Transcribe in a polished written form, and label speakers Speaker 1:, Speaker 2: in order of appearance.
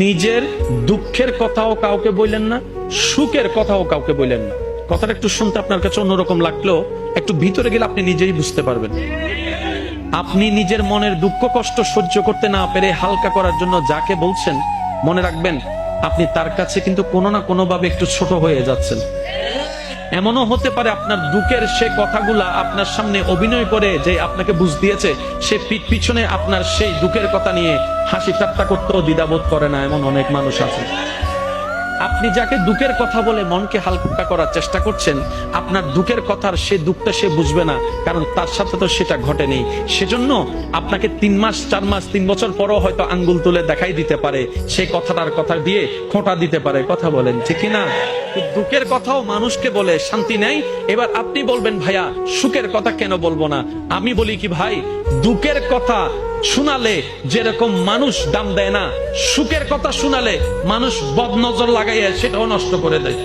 Speaker 1: নিজের দুঃখের কথাও কাউকে বললেন না, সুখের কথাও কাউকে বললেন না। কথাটা একটু শুনতে আপনার কাছে অন্যরকম লাগলেও একটু ভিতরে গেলে আপনি নিজেই বুঝতে পারবেন। আপনি নিজের মনের দুঃখ কষ্ট সহ্য করতে না পেরে হালকা করার জন্য যাকে বলছেন, মনে রাখবেন আপনি তার কাছে কিন্তু কোনো না কোনো ভাবে একটু ছোট হয়ে যাচ্ছেন। এমনও হতে পারে আপনার দুঃখের সে কথাগুলা আপনার সামনে অভিনয় করে যে আপনাকে বুঝ দিয়েছে, সে পিছনে আপনার সেই দুঃখের কথা নিয়ে হাসি ঠাট্টা করতেও দ্বিধাবোধ করে না, এমন অনেক মানুষ আছে। আপনি যাকে দুঃখের কথা বলে মনকে হালকা করার চেষ্টা করছেন, আপনার দুঃখের কথার সে দুঃখটা সে বুঝবে না, কারণ তার সাথে তো সেটা ঘটেনি। সেজন্য আপনাকে 3 মাস 4 মাস 3 বছর পরও হয়তো আঙ্গুল তুলে দেখাই দিতে পারে, সেই কথাটার কথা দিয়ে খোঁটা দিতে পারে। কথা বলেন ঠিক কিনা? দুঃখের কথাও মানুষকে বলে শান্তি নেই। এবার আপনি বলবেন ভাইয়া সুখের কথা কেন বলবো না? আমি বলি কি ভাই, দুঃখের কথা শোনালে যেরকম মানুষ দাম দেয় না, সুখের কথা শোনালে মানুষ বদনজর লাগাইয়া সেটাও নষ্ট করে দেয়।